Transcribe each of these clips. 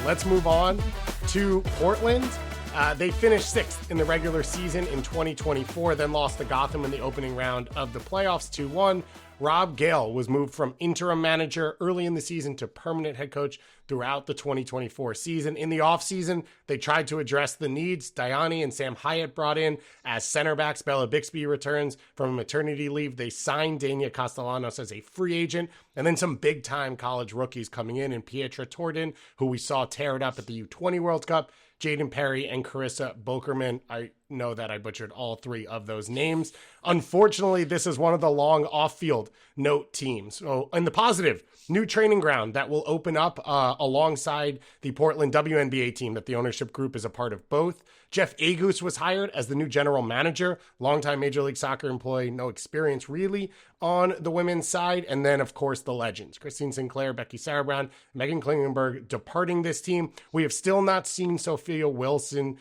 let's move on to Portland. They finished 6th in the regular season in 2024, then lost to Gotham in the opening round of the playoffs 2-1. Rob Gale was moved from interim manager early in the season to permanent head coach throughout the 2024 season. In the offseason, they tried to address the needs. Diani and Sam Hyatt brought in as center backs. Bella Bixby returns from maternity leave. They signed Dania Castellanos as a free agent. And then some big-time college rookies coming in Pietra Torden, who we saw tear it up at the U20 World Cup, Jaden Perry, and Carissa Bokerman. I know that I butchered all 3 of those names. Unfortunately, this is one of the long off-field note teams. So in the positive, new training ground that will open up alongside the Portland WNBA team that the ownership group is a part of both. Jeff Agus was hired as the new general manager, longtime Major League Soccer employee, no experience really on the women's side. And then, of course, the legends, Christine Sinclair, Becky Sauerbrunn, Megan Klingenberg departing this team. We have still not seen Sophia Wilson,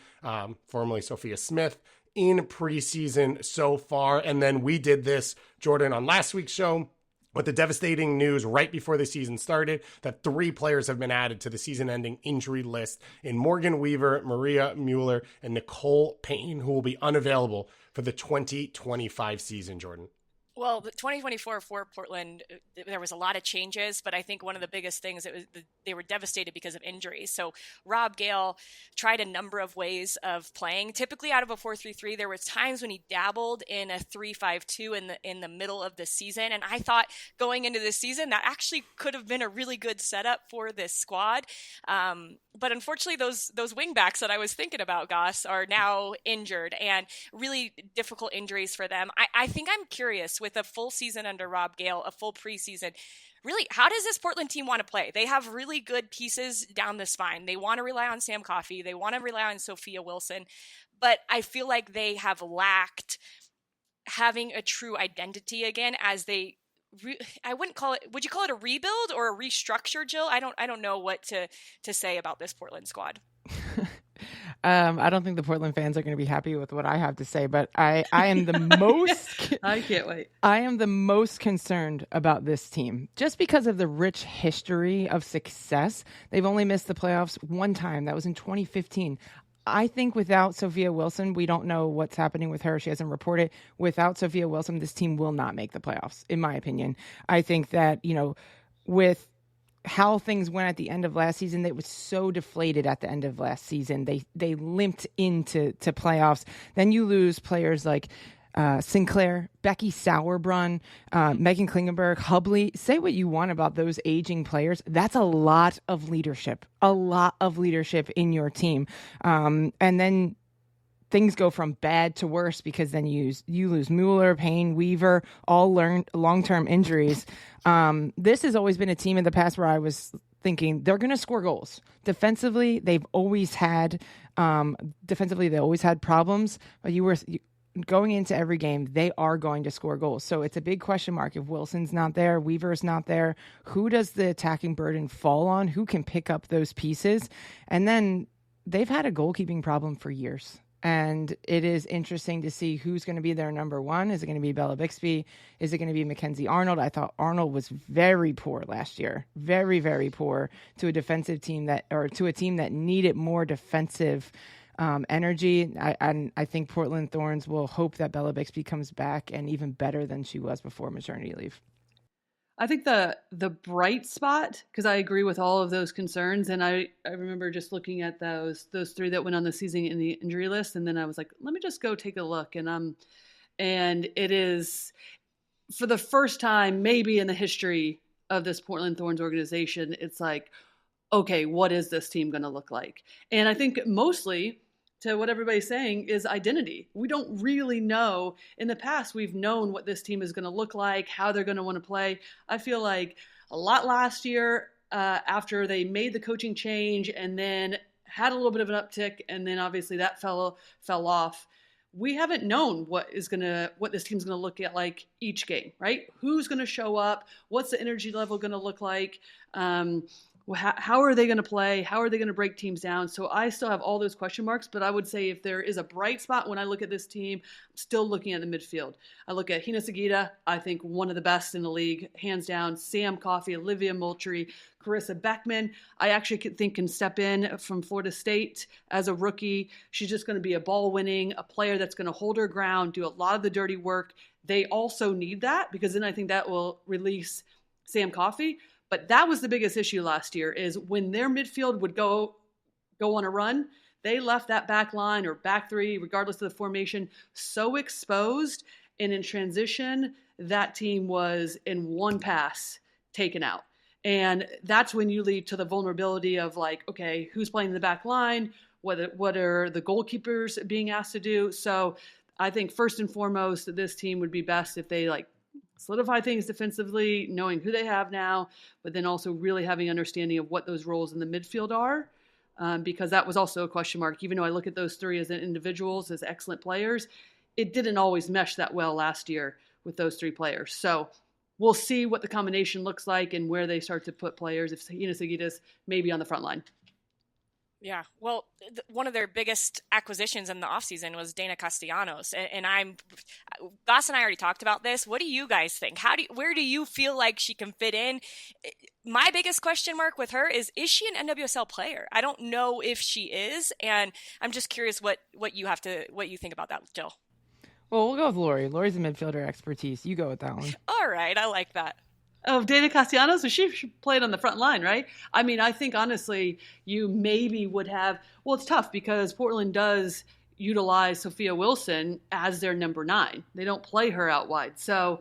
formerly Sophia Smith, in preseason so far. And then we did this, Jordan, on last week's show, with the devastating news right before the season started that 3 players have been added to the season-ending injury list in Morgan Weaver, Maria Mueller, and Nicole Payne, who will be unavailable for the 2025 season, Jordan. Well, the 2024 for Portland, there was a lot of changes, but I think one of the biggest things, they were devastated because of injuries. So Rob Gale tried a number of ways of playing. Typically out of a 4-3-3, there was times when he dabbled in a 3-5-2 in the middle of the season. And I thought going into this season, that actually could have been a really good setup for this squad. But unfortunately, those wing backs that I was thinking about, Goss, are now injured, and really difficult injuries for them. I think I'm curious, with a full season under Rob Gale, a full preseason, really, how does this Portland team want to play? They have really good pieces down the spine. They want to rely on Sam Coffey. They want to rely on Sophia Wilson. But I feel like they have lacked having a true identity again, as they I wouldn't call it, would you call it a rebuild or a restructure, Jill? I don't know what to say about this Portland squad. I don't think the Portland fans are going to be happy with what I have to say, but I am the most I can't wait. I am the most concerned about this team just because of the rich history of success. They've only missed the playoffs one time. That was in 2015. I think without Sophia Wilson, we don't know what's happening with her. She hasn't reported. Without Sophia Wilson, this team will not make the playoffs, in my opinion. I think that, with how things went at the end of last season, they was so deflated at the end of last season. They limped into playoffs. Then you lose players like Sinclair, Becky Sauerbrunn, Megan Klingenberg, Hubley. Say what you want about those aging players. That's a lot of leadership in your team. And then things go from bad to worse because then you lose Mueller, Payne, Weaver, all long-term injuries. This has always been a team in the past where I was thinking they're going to score goals. Defensively, they always had problems, but going into every game, they are going to score goals. So it's a big question mark. If Wilson's not there, Weaver's not there, who does the attacking burden fall on? Who can pick up those pieces? And then they've had a goalkeeping problem for years. And it is interesting to see who's going to be their number one. Is it going to be Bella Bixby? Is it going to be Mackenzie Arnold? I thought Arnold was very poor last year. Very, very poor to a defensive team to a team that needed more defensive energy. I think Portland Thorns will hope that Bella Bixby comes back and even better than she was before maternity leave. I think the bright spot, because I agree with all of those concerns, and I remember just looking at those 3 that went on the season in the injury list, and then I was like, let me just go take a look, and it is, for the first time maybe in the history of this Portland Thorns organization, it's like, okay, what is this team going to look like? And I think mostly, to what everybody's saying, is identity. We don't really know. In the past, we've known what this team is going to look like, how they're going to want to play. I feel like a lot last year after they made the coaching change and then had a little bit of an uptick, and then obviously that fell off. We haven't known what this team's going to look at like each game, right? Who's going to show up? What's the energy level going to look like? how are they going to play? How are they going to break teams down? So I still have all those question marks, but I would say if there is a bright spot when I look at this team, I'm still looking at the midfield. I look at Hina Sagita, I think one of the best in the league, hands down. Sam Coffey, Olivia Moultrie, Carissa Beckman, I actually think can step in from Florida State as a rookie. She's just going to be a ball winning, a player that's going to hold her ground, do a lot of the dirty work. They also need that because then I think that will release Sam Coffey. But that was the biggest issue last year is when their midfield would go on a run, they left that back line or back three, regardless of the formation, so exposed. And in transition, that team was in one pass taken out. And that's when you lead to the vulnerability of like, okay, who's playing in the back line? What are the goalkeepers being asked to do? So I think first and foremost that this team would be best if they like solidify things defensively, knowing who they have now, but then also really having understanding of what those roles in the midfield are, because that was also a question mark. Even though I look at those three as individuals, as excellent players, it didn't always mesh that well last year with those three players. So we'll see what the combination looks like and where they start to put players if Hina Sagita's maybe on the front line. Yeah, well, one of their biggest acquisitions in the offseason was Dana Castellanos, and Goss and I already talked about this. What do you guys think? Where do you feel like she can fit in? My biggest question mark with her is she an NWSL player? I don't know if she is, and I'm just curious what you think about that, Jill. Well, we'll go with Lori. Lori's a midfielder expertise. You go with that one. All right, I like that. Of Dana Castellanos, so she played on the front line, right? I mean, I think honestly, you maybe would have. Well, it's tough because Portland does utilize Sophia Wilson as their number 9. They don't play her out wide, so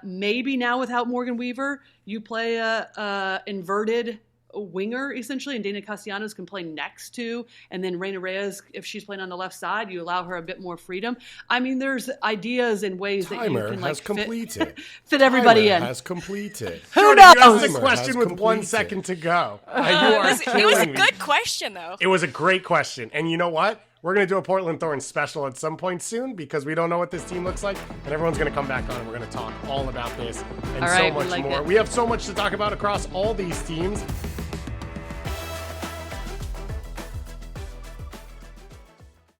maybe now without Morgan Weaver, you play a inverted winger essentially, and Dana Castellanos can play next to, and then Reina Reyes, if she's playing on the left side, you allow her a bit more freedom. I mean, there's ideas and ways that you can like fit everybody in. Has completed. Who knows? You asked the question with 1 second to go. It was a good question, though. It was a great question, and you know what? We're going to do a Portland Thorns special at some point soon because we don't know what this team looks like, and everyone's going to come back on and we're going to talk all about this and so much more. We have so much to talk about across all these teams.